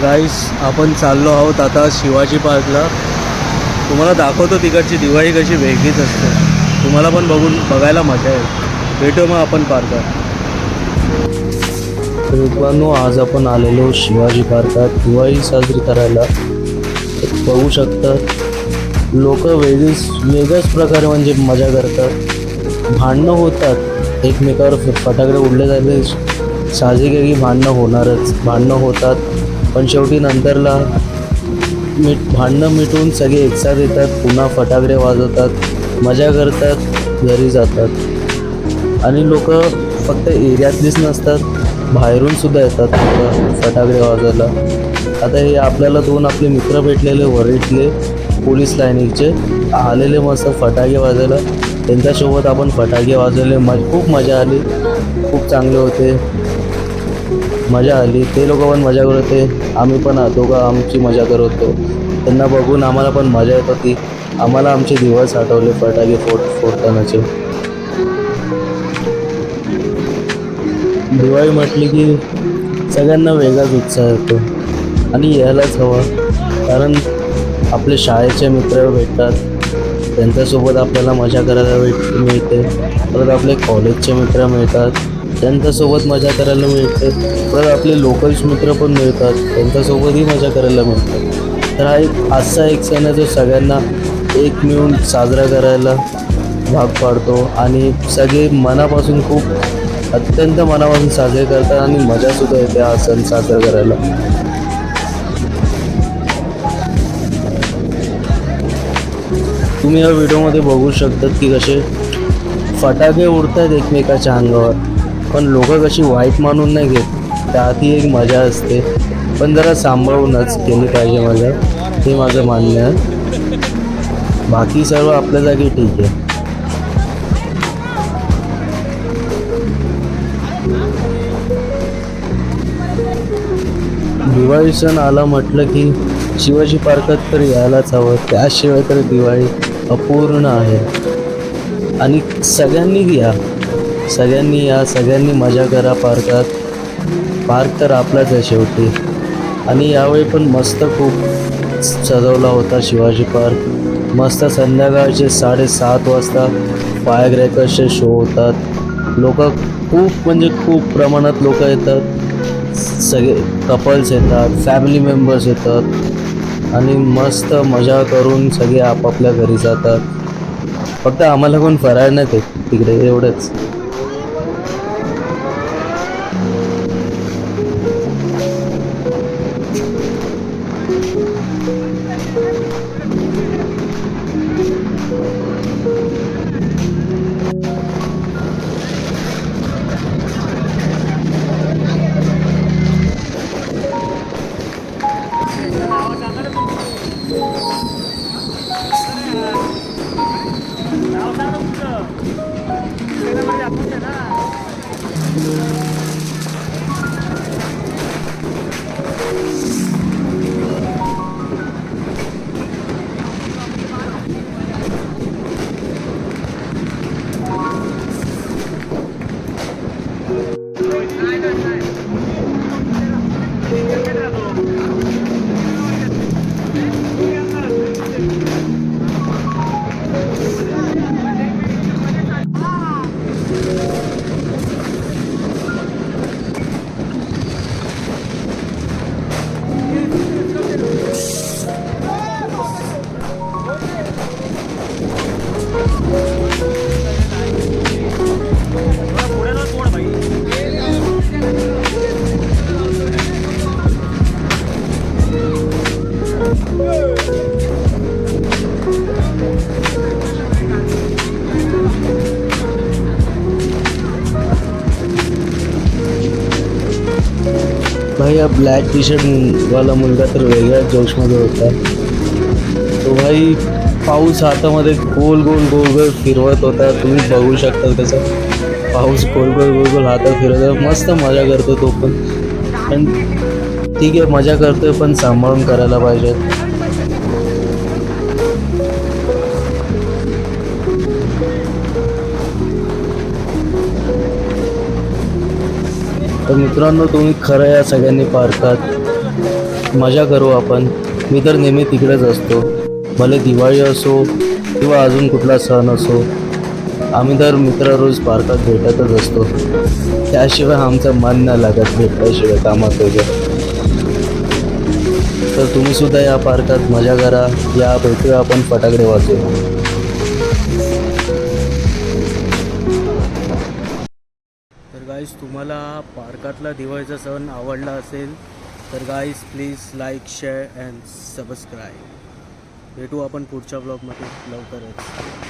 गाईस आपण चाललो आहोत आता शिवाजी पार्कला. तुम्हाला दाखवतो तिकडची दिवाळी कशी वेगळीच असते. तुम्हाला पण बघायला मजा येईल. भेटू मग आपण पार्कात. मित्रांनो, आज आपण आलेलो शिवाजी पार्कात दिवाळी साजरी करायला. बघू शकता लोक वेगळ्याच प्रकारे म्हणजे मजा करतात. भांडणं होतात, एकमेकावर फटाकडे उडले जाते. साहजिक आहे की भांडणं होतात, पण शेवटी नंतरला भांडणं मिटून सगळे एकसाथ येतात, पुन्हा फटाकडे वाजवतात, मजा करतात, घरी जातात. आणि लोक फक्त एरियातलीच नसतात, बाहेरून सुद्धा येतात फटाकडे वाजवायला. आता हे आपल्याला आपले मित्र भेटलेले वरळीतले पोलीस लाईनीचे आलेले मस्त फटाके वाजवायला. त्यांच्यासोबत आपण फटाके वाजवले, खूप मजा आली, खूप चांगले होते, मजा आली. ते लोक पण मजा करत होते, आम्ही पण दोघं आमची मजा करत होतो. त्यांना बघून आम्हाला पण मजा येत होती. आम्हाला आमचे दिवस आठवले फटाके फोडतानाचे. दिवाळी म्हटली की सगळ्यांना वेगळाच उत्साह येतो आणि यायलाच हवा. कारण आपले शाळेचे मित्र भेटतात, त्यांच्यासोबत आपल्याला मजा करायला मिळते. परत आपले कॉलेजचे मित्र मिळतात, त्यांच्यासोबत मजा करायला मिळते. परत आपले लोकल्स मित्र पण मिळतात, त्यांच्यासोबतही मजा करायला मिळते. तर हा आजचा एक सण आहे जो सगळ्यांना एक मिळून साजरा करायला भाग पाडतो आणि सगळे मनापासून अत्यंत मनापासून साजरे करतात आणि मजासुद्धा येते हा सण साजरा करायला. तुम्ही या व्हिडिओमध्ये बघू शकतात की कसे फटाके उडतात एकमेकाच्या अंगावर, पण लोक कशी वाईट मानून नाही घेत. त्यातही एक मजा असते, पण जरा सांभाळूनच केली पाहिजे मजा, हे माझं मान्य आहे. बाकी सर्व आपल्या जागी ठीक आहे. दिवाळी सण आला म्हटलं की शिवाजी पार्कात तर यायलाच हवं, त्याशिवाय तर दिवाळी अपूर्ण आहे. आणि सगळ्यांनी या, सगळ्यांनी मजा करा पार्कात. पार्क तर आपलाच आहे शेवटी. आणि यावेळी पण मस्त खूप सजवला होता शिवाजी पार्क. मस्त संध्याकाळचे 7:30 वाजता फायरक्रॅकर्सचे शो होतात. लोक खूप प्रमाणात लोक येतात. सगळे कपल्स येतात, फॅमिली मेंबर्स येतात आणि मस्त मजा करून सगळे आपापल्या घरी जातात. फक्त आम्हाला कोण फराळ नाही देत तिकडे, एवढंच. भाई हा ब्लॅक टी शर्ट वाला मुलगा तर वेगळ्याच जोशमध्ये होता. तो भाई पाऊस हातामध्ये गोल गोल फिरवत होता. तुम्ही बघू शकता कसं पाऊस गोल गोल हातात फिरवत, मस्त मजा करतो तो पण ठीक आहे, मजा करतोय पण सांभाळून करायला पाहिजे. तर मित्रांनो, तुम्ही खरं या सगळ्यांनी पार्कात मजा करू आपण. मी तर नेहमी तिकडेच असतो, भले दिवाळी असो किंवा अजून कुठला सण असो. आम्ही तर मित्र रोज पार्कात भेटतच असतो, त्याशिवाय आमचं मन नाही लागत भेटल्याशिवाय कामात वगैरे. तर तुम्ही सुद्धा या पार्कात मजा करा. या भेटूया आपण, फटाकडे वाजवू. तर गाईज, तुम्हाला हा पार्कातला दिवाळीचा सण आवडला असेल तर guys please like, share and subscribe. भेटू आपण पुढच्या ब्लॉगमध्ये लवकरच.